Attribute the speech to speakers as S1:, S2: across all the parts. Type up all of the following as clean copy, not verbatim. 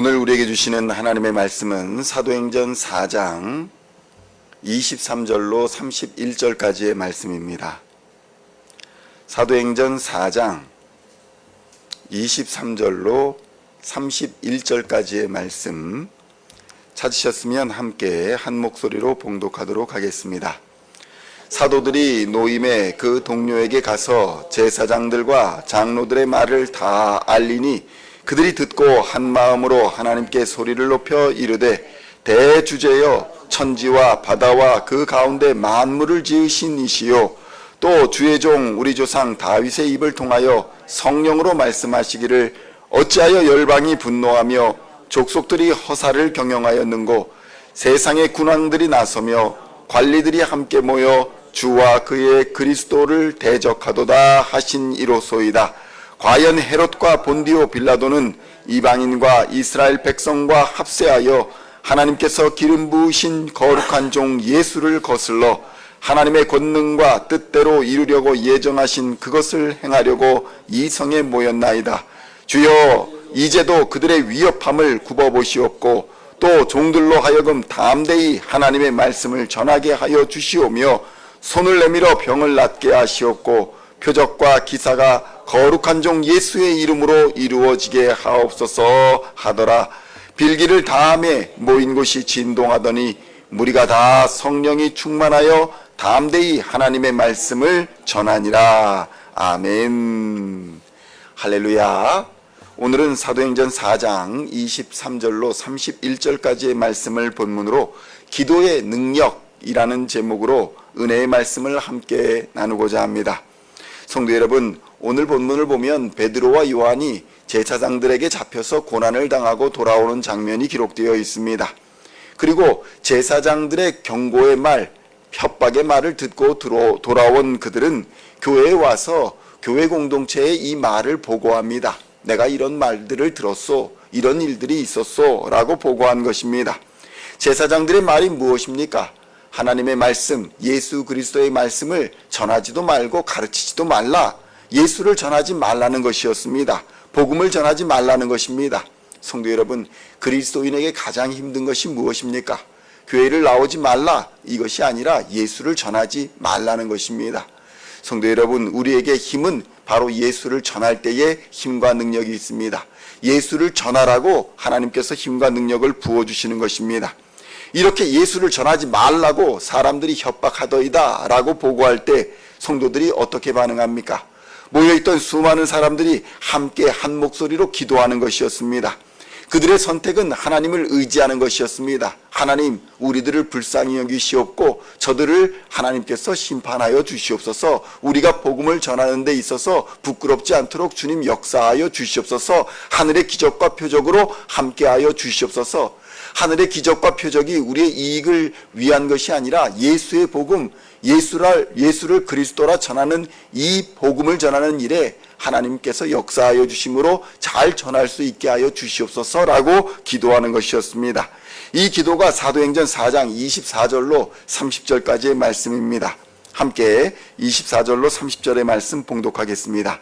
S1: 오늘 우리에게 주시는 하나님의 말씀은 사도행전 4장 23절로 31절까지의 말씀입니다. 사도행전 4장 23절로 31절까지의 말씀 찾으셨으면 함께 한 목소리로 봉독하도록 하겠습니다. 사도들이 노임의 그 동료에게 가서 제사장들과 장로들의 말을 다 알리니 그들이 듣고 한 마음으로 하나님께 소리를 높여 이르되 대주제여 천지와 바다와 그 가운데 만물을 지으신 이시요 또 주의 종 우리 조상 다윗의 입을 통하여 성령으로 말씀하시기를 어찌하여 열방이 분노하며 족속들이 허사를 경영하였는고 세상의 군왕들이 나서며 관리들이 함께 모여 주와 그의 그리스도를 대적하도다 하신 이로소이다. 과연 헤롯과 본디오 빌라도는 이방인과 이스라엘 백성과 합세하여 하나님께서 기름 부으신 거룩한 종 예수를 거슬러 하나님의 권능과 뜻대로 이루려고 예정하신 그것을 행하려고 이 성에 모였나이다. 주여 이제도 그들의 위협함을 굽어보시옵고 또 종들로 하여금 담대히 하나님의 말씀을 전하게 하여 주시오며 손을 내밀어 병을 낫게 하시옵고 표적과 기사가 거룩한 종 예수의 이름으로 이루어지게 하옵소서 하더라. 빌기를 다음에 모인 곳이 진동하더니 무리가 다 성령이 충만하여 담대히 하나님의 말씀을 전하니라. 아멘. 할렐루야. 오늘은 사도행전 4장 23절로 31절까지의 말씀을 본문으로 기도의 능력이라는 제목으로 은혜의 말씀을 함께 나누고자 합니다. 성도 여러분, 오늘 본문을 보면 베드로와 요한이 제사장들에게 잡혀서 고난을 당하고 돌아오는 장면이 기록되어 있습니다. 그리고 제사장들의 경고의 말, 협박의 말을 듣고 돌아온 그들은 교회에 와서 교회 공동체에 이 말을 보고합니다. 내가 이런 말들을 들었소, 이런 일들이 있었소 라고 보고한 것입니다. 제사장들의 말이 무엇입니까? 하나님의 말씀, 예수 그리스도의 말씀을 전하지도 말고 가르치지도 말라. 예수를 전하지 말라는 것이었습니다. 복음을 전하지 말라는 것입니다. 성도 여러분, 그리스도인에게 가장 힘든 것이 무엇입니까? 교회를 나오지 말라, 이것이 아니라 예수를 전하지 말라는 것입니다. 성도 여러분, 우리에게 힘은 바로 예수를 전할 때에 힘과 능력이 있습니다. 예수를 전하라고 하나님께서 힘과 능력을 부어주시는 것입니다. 이렇게 예수를 전하지 말라고 사람들이 협박하더이다 라고 보고할 때 성도들이 어떻게 반응합니까? 모여있던 수많은 사람들이 함께 한 목소리로 기도하는 것이었습니다. 그들의 선택은 하나님을 의지하는 것이었습니다. 하나님, 우리들을 불쌍히 여기시옵고 저들을 하나님께서 심판하여 주시옵소서. 우리가 복음을 전하는 데 있어서 부끄럽지 않도록 주님 역사하여 주시옵소서. 하늘의 기적과 표적으로 함께하여 주시옵소서. 하늘의 기적과 표적이 우리의 이익을 위한 것이 아니라 예수의 복음, 예수를 그리스도라 전하는 이 복음을 전하는 일에 하나님께서 역사하여 주심으로 잘 전할 수 있게 하여 주시옵소서라고 기도하는 것이었습니다. 이 기도가 사도행전 4장 24절로 30절까지의 말씀입니다. 함께 24절로 30절의 말씀 봉독하겠습니다.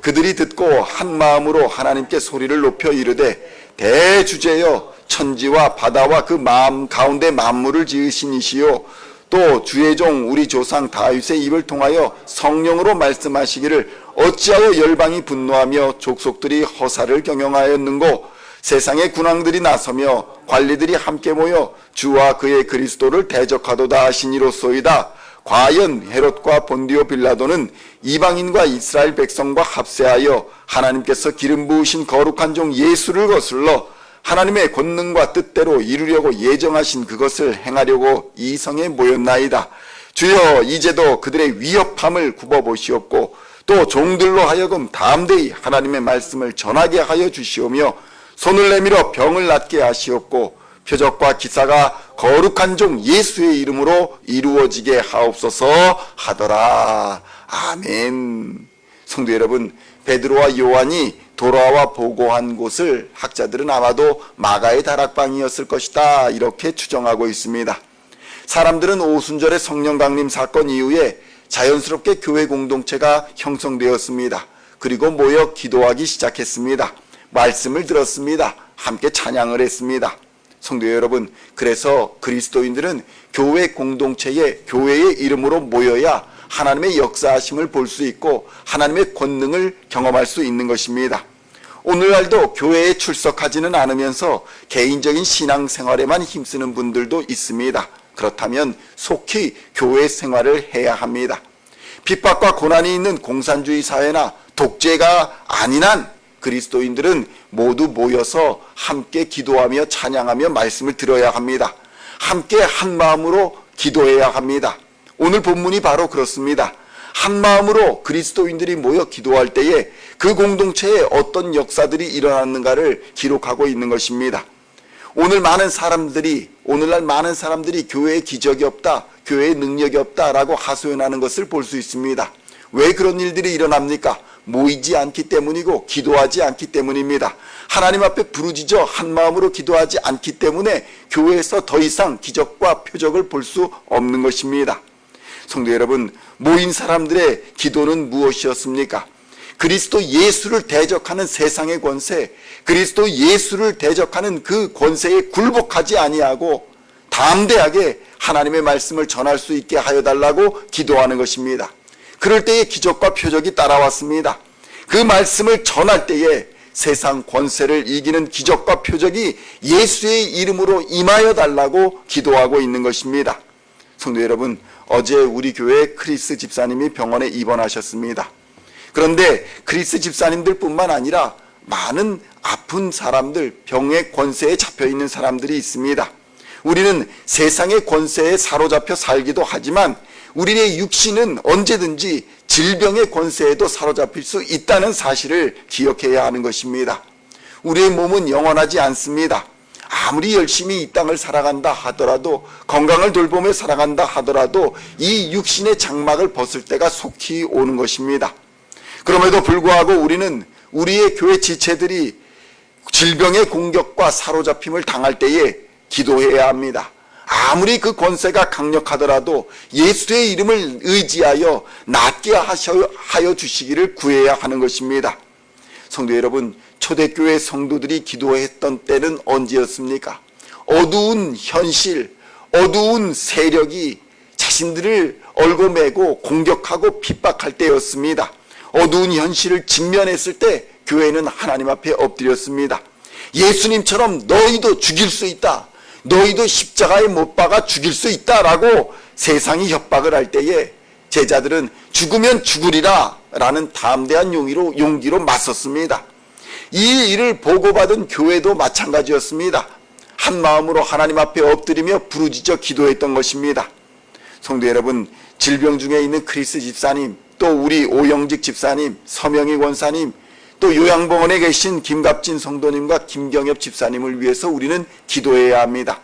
S1: 그들이 듣고 한 마음으로 하나님께 소리를 높여 이르되 대주제여 천지와 바다와 그 마음 가운데 만물을 지으신 이시요 또 주의 종 우리 조상 다윗의 입을 통하여 성령으로 말씀하시기를 어찌하여 열방이 분노하며 족속들이 허사를 경영하였는고 세상의 군왕들이 나서며 관리들이 함께 모여 주와 그의 그리스도를 대적하도다 하시니로소이다. 과연 헤롯과 본디오 빌라도는 이방인과 이스라엘 백성과 합세하여 하나님께서 기름 부으신 거룩한 종 예수를 거슬러 하나님의 권능과 뜻대로 이루려고 예정하신 그것을 행하려고 이 성에 모였나이다. 주여 이제도 그들의 위협함을 굽어보시옵고 또 종들로 하여금 담대히 하나님의 말씀을 전하게 하여 주시오며 손을 내밀어 병을 낫게 하시옵고 표적과 기사가 거룩한 종 예수의 이름으로 이루어지게 하옵소서 하더라. 아멘. 성도 여러분, 베드로와 요한이 돌아와 보고한 곳을 학자들은 아마도 마가의 다락방이었을 것이다 이렇게 추정하고 있습니다. 사람들은 오순절의 성령 강림 사건 이후에 자연스럽게 교회 공동체가 형성되었습니다. 그리고 모여 기도하기 시작했습니다. 말씀을 들었습니다. 함께 찬양을 했습니다. 성도 여러분, 그래서 그리스도인들은 교회 공동체에 교회의 이름으로 모여야 하나님의 역사하심을 볼 수 있고 하나님의 권능을 경험할 수 있는 것입니다. 오늘날도 교회에 출석하지는 않으면서 개인적인 신앙생활에만 힘쓰는 분들도 있습니다. 그렇다면 속히 교회 생활을 해야 합니다. 핍박과 고난이 있는 공산주의 사회나 독재가 아닌 한 그리스도인들은 모두 모여서 함께 기도하며 찬양하며 말씀을 들어야 합니다. 함께 한 마음으로 기도해야 합니다. 오늘 본문이 바로 그렇습니다. 한 마음으로 그리스도인들이 모여 기도할 때에 그 공동체에 어떤 역사들이 일어났는가를 기록하고 있는 것입니다. 오늘날 많은 사람들이 교회에 기적이 없다, 교회에 능력이 없다라고 하소연하는 것을 볼 수 있습니다. 왜 그런 일들이 일어납니까? 모이지 않기 때문이고 기도하지 않기 때문입니다. 하나님 앞에 부르짖어 한 마음으로 기도하지 않기 때문에 교회에서 더 이상 기적과 표적을 볼 수 없는 것입니다. 성도 여러분, 모인 사람들의 기도는 무엇이었습니까? 그리스도 예수를 대적하는 세상의 권세, 그리스도 예수를 대적하는 그 권세에 굴복하지 아니하고 담대하게 하나님의 말씀을 전할 수 있게 하여 달라고 기도하는 것입니다. 그럴 때에 기적과 표적이 따라왔습니다. 그 말씀을 전할 때에 세상 권세를 이기는 기적과 표적이 예수의 이름으로 임하여 달라고 기도하고 있는 것입니다. 성도 여러분, 어제 우리 교회 크리스 집사님이 병원에 입원하셨습니다. 그런데 크리스 집사님들 뿐만 아니라 많은 아픈 사람들, 병의 권세에 잡혀 있는 사람들이 있습니다. 우리는 세상의 권세에 사로잡혀 살기도 하지만 우리의 육신은 언제든지 질병의 권세에도 사로잡힐 수 있다는 사실을 기억해야 하는 것입니다. 우리의 몸은 영원하지 않습니다. 아무리 열심히 이 땅을 살아간다 하더라도, 건강을 돌보며 살아간다 하더라도 이 육신의 장막을 벗을 때가 속히 오는 것입니다. 그럼에도 불구하고 우리는 우리의 교회 지체들이 질병의 공격과 사로잡힘을 당할 때에 기도해야 합니다. 아무리 그 권세가 강력하더라도 예수의 이름을 의지하여 낫게 하여 주시기를 구해야 하는 것입니다. 성도 여러분, 초대교회 성도들이 기도했던 때는 언제였습니까? 어두운 현실, 어두운 세력이 자신들을 얽어매고 공격하고 핍박할 때였습니다. 어두운 현실을 직면했을 때 교회는 하나님 앞에 엎드렸습니다. 예수님처럼 너희도 죽일 수 있다, 너희도 십자가에 못 박아 죽일 수 있다라고 세상이 협박을 할 때에 제자들은 죽으면 죽으리라 라는 담대한 용기로 맞섰습니다. 이 일을 보고받은 교회도 마찬가지였습니다. 한 마음으로 하나님 앞에 엎드리며 부르짖어 기도했던 것입니다. 성도 여러분, 질병 중에 있는 크리스 집사님, 또 우리 오영직 집사님, 서명희 권사님, 또 요양병원에 계신 김갑진 성도님과 김경엽 집사님을 위해서 우리는 기도해야 합니다.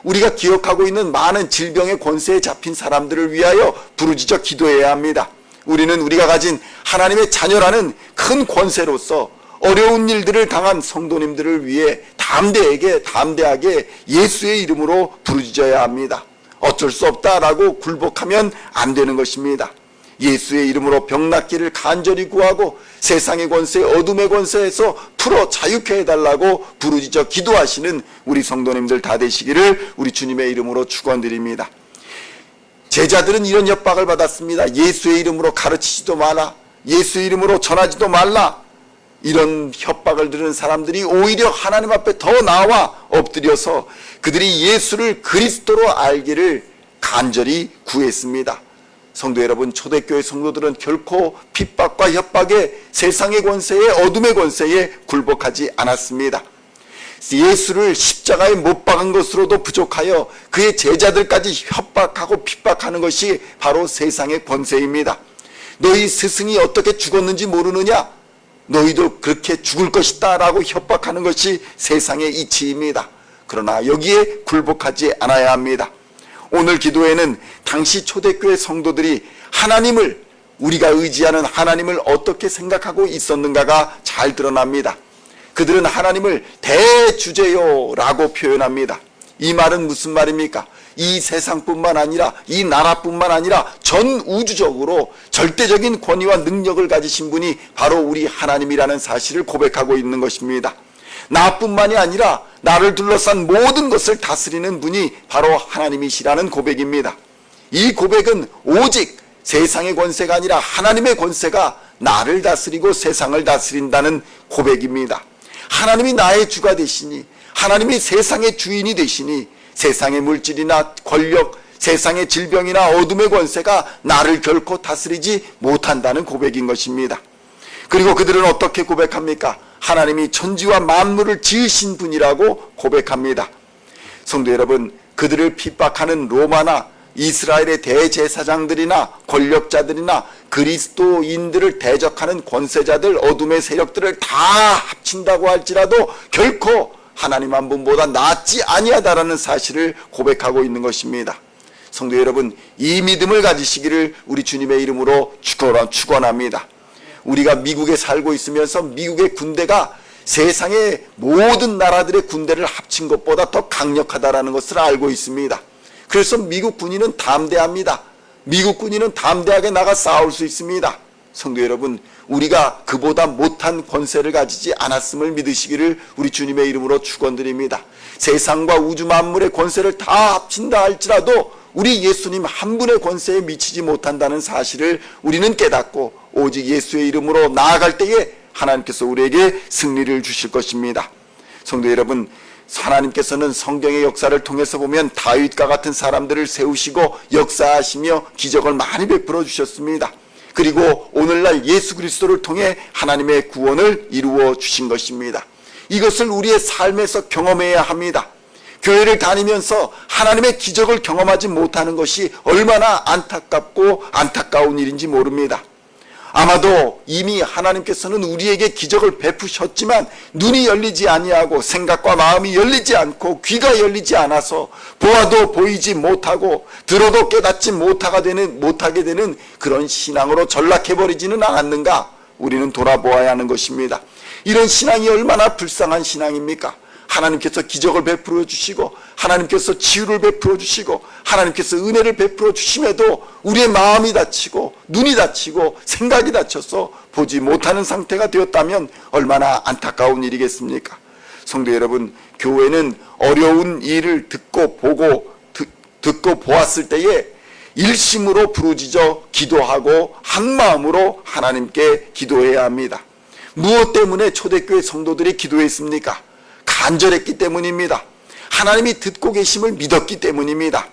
S1: 우리가 기억하고 있는 많은 질병의 권세에 잡힌 사람들을 위하여 부르짖어 기도해야 합니다. 우리는 우리가 가진 하나님의 자녀라는 큰 권세로서 어려운 일들을 당한 성도님들을 위해 담대하게 예수의 이름으로 부르짖어야 합니다. 어쩔 수 없다라고 굴복하면 안 되는 것입니다. 예수의 이름으로 병 낫기를 간절히 구하고 세상의 권세, 어둠의 권세에서 풀어 자유케 해달라고 부르짖어 기도하시는 우리 성도님들 다 되시기를 우리 주님의 이름으로 축원드립니다. 제자들은 이런 협박을 받았습니다. 예수의 이름으로 가르치지도 마라, 예수의 이름으로 전하지도 말라. 이런 협박을 들은 사람들이 오히려 하나님 앞에 더 나와 엎드려서 그들이 예수를 그리스도로 알기를 간절히 구했습니다. 성도 여러분, 초대교회 성도들은 결코 핍박과 협박에, 세상의 권세에, 어둠의 권세에 굴복하지 않았습니다. 예수를 십자가에 못 박은 것으로도 부족하여 그의 제자들까지 협박하고 핍박하는 것이 바로 세상의 권세입니다. 너희 스승이 어떻게 죽었는지 모르느냐? 너희도 그렇게 죽을 것이다 라고 협박하는 것이 세상의 이치입니다. 그러나 여기에 굴복하지 않아야 합니다. 오늘 기도에는 당시 초대교회 성도들이 우리가 의지하는 하나님을 어떻게 생각하고 있었는가가 잘 드러납니다. 그들은 하나님을 대주제요라고 표현합니다. 이 말은 무슨 말입니까? 이 세상뿐만 아니라, 이 나라뿐만 아니라 전 우주적으로 절대적인 권위와 능력을 가지신 분이 바로 우리 하나님이라는 사실을 고백하고 있는 것입니다. 나뿐만이 아니라 나를 둘러싼 모든 것을 다스리는 분이 바로 하나님이시라는 고백입니다. 이 고백은 오직 세상의 권세가 아니라 하나님의 권세가 나를 다스리고 세상을 다스린다는 고백입니다. 하나님이 나의 주가 되시니, 하나님이 세상의 주인이 되시니 세상의 물질이나 권력, 세상의 질병이나 어둠의 권세가 나를 결코 다스리지 못한다는 고백인 것입니다. 그리고 그들은 어떻게 고백합니까? 하나님이 천지와 만물을 지으신 분이라고 고백합니다. 성도 여러분, 그들을 핍박하는 로마나 이스라엘의 대제사장들이나 권력자들이나 그리스도인들을 대적하는 권세자들, 어둠의 세력들을 다 합친다고 할지라도 결코 하나님 한 분보다 낫지 아니하다라는 사실을 고백하고 있는 것입니다. 성도 여러분, 이 믿음을 가지시기를 우리 주님의 이름으로 축원합니다. 우리가 미국에 살고 있으면서 미국의 군대가 세상의 모든 나라들의 군대를 합친 것보다 더 강력하다라는 것을 알고 있습니다. 그래서 미국 군인은 담대합니다. 미국 군인은 담대하게 나가 싸울 수 있습니다. 성도 여러분, 우리가 그보다 못한 권세를 가지지 않았음을 믿으시기를 우리 주님의 이름으로 축원드립니다. 세상과 우주 만물의 권세를 다 합친다 할지라도 우리 예수님 한 분의 권세에 미치지 못한다는 사실을 우리는 깨닫고 오직 예수의 이름으로 나아갈 때에 하나님께서 우리에게 승리를 주실 것입니다. 성도 여러분, 하나님께서는 성경의 역사를 통해서 보면 다윗과 같은 사람들을 세우시고 역사하시며 기적을 많이 베풀어 주셨습니다. 그리고 오늘날 예수 그리스도를 통해 하나님의 구원을 이루어 주신 것입니다. 이것을 우리의 삶에서 경험해야 합니다. 교회를 다니면서 하나님의 기적을 경험하지 못하는 것이 얼마나 안타깝고 안타까운 일인지 모릅니다. 아마도 이미 하나님께서는 우리에게 기적을 베푸셨지만 눈이 열리지 아니하고 생각과 마음이 열리지 않고 귀가 열리지 않아서 보아도 보이지 못하고 들어도 깨닫지 못하게 되는 그런 신앙으로 전락해버리지는 않았는가? 우리는 돌아보아야 하는 것입니다. 이런 신앙이 얼마나 불쌍한 신앙입니까? 하나님께서 기적을 베풀어 주시고 하나님께서 치유를 베풀어 주시고 하나님께서 은혜를 베풀어 주심에도 우리의 마음이 다치고 눈이 다치고 생각이 다쳐서 보지 못하는 상태가 되었다면 얼마나 안타까운 일이겠습니까? 성도 여러분, 교회는 어려운 일을 듣고 보았을 때에 일심으로 부르짖어 기도하고 한마음으로 하나님께 기도해야 합니다. 무엇 때문에 초대교회 성도들이 기도했습니까? 간절했기 때문입니다. 하나님이 듣고 계심을 믿었기 때문입니다.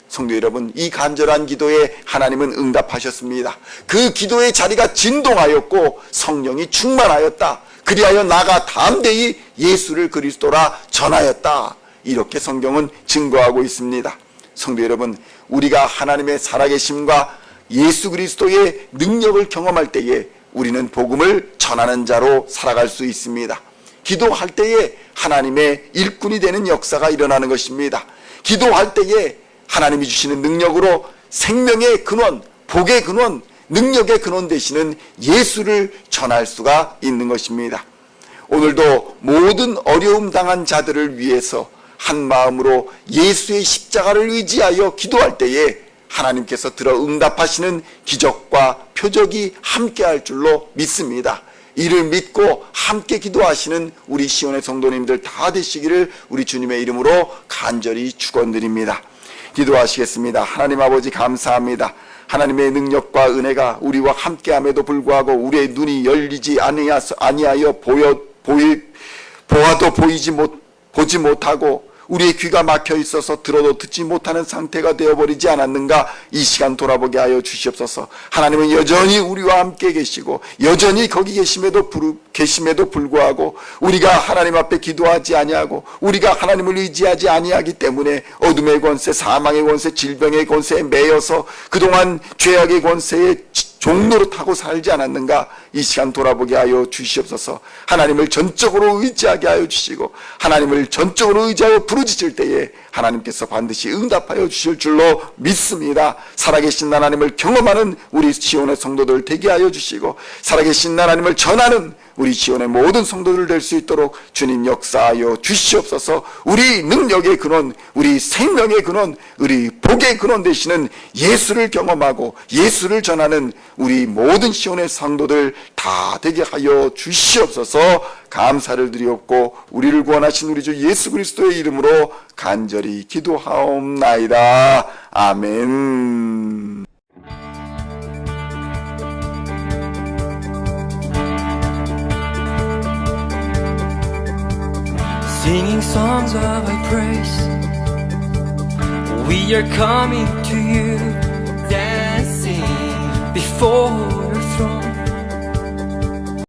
S1: 성도 여러분, 이 간절한 기도에 하나님은 응답하셨습니다. 그 기도의 자리가 진동하였고 성령이 충만하였다. 그리하여 나가 담대히 예수를 그리스도라 전하였다. 이렇게 성경은 증거하고 있습니다. 성도 여러분, 우리가 하나님의 살아계심과 예수 그리스도의 능력을 경험할 때에 우리는 복음을 전하는 자로 살아갈 수 있습니다. 기도할 때에 하나님의 일꾼이 되는 역사가 일어나는 것입니다. 기도할 때에 하나님이 주시는 능력으로 생명의 근원, 복의 근원, 능력의 근원 되시는 예수를 전할 수가 있는 것입니다. 오늘도 모든 어려움 당한 자들을 위해서 한 마음으로 예수의 십자가를 의지하여 기도할 때에 하나님께서 들어 응답하시는 기적과 표적이 함께할 줄로 믿습니다. 이를 믿고 함께 기도하시는 우리 시온의 성도님들 다 되시기를 우리 주님의 이름으로 간절히 축원드립니다. 기도하시겠습니다. 하나님 아버지, 감사합니다. 하나님의 능력과 은혜가 우리와 함께함에도 불구하고 우리의 눈이 열리지 아니하여 보아도 보지 못하고 우리의 귀가 막혀 있어서 들어도 듣지 못하는 상태가 되어버리지 않았는가? 이 시간 돌아보게 하여 주시옵소서. 하나님은 여전히 우리와 함께 계시고 여전히 거기 계심에도 불구하고 우리가 하나님 앞에 기도하지 아니하고 우리가 하나님을 의지하지 아니하기 때문에 어둠의 권세, 사망의 권세, 질병의 권세에 매여서 그동안 죄악의 권세에 종로로 타고 살지 않았는가? 이 시간 돌아보게 하여 주시옵소서. 하나님을 전적으로 의지하게 하여 주시고 하나님을 전적으로 의지하여 부르짖을 때에 하나님께서 반드시 응답하여 주실 줄로 믿습니다. 살아계신 하나님을 경험하는 우리 시온의 성도들 되게 하여 주시고 살아계신 하나님을 전하는 우리 시온의 모든 성도들 될 수 있도록 주님 역사하여 주시옵소서. 우리 능력의 근원, 우리 생명의 근원, 우리 복의 근원 되시는 예수를 경험하고 예수를 전하는 우리 모든 시온의 성도들 다 되게 하여 주시옵소서. 감사를 드리옵고 우리를 구원하신 우리 주 예수 그리스도의 이름으로 간절히 기도하옵나이다. 아멘.
S2: Singing songs of Thy praise, we are coming to You, dancing before Your throne.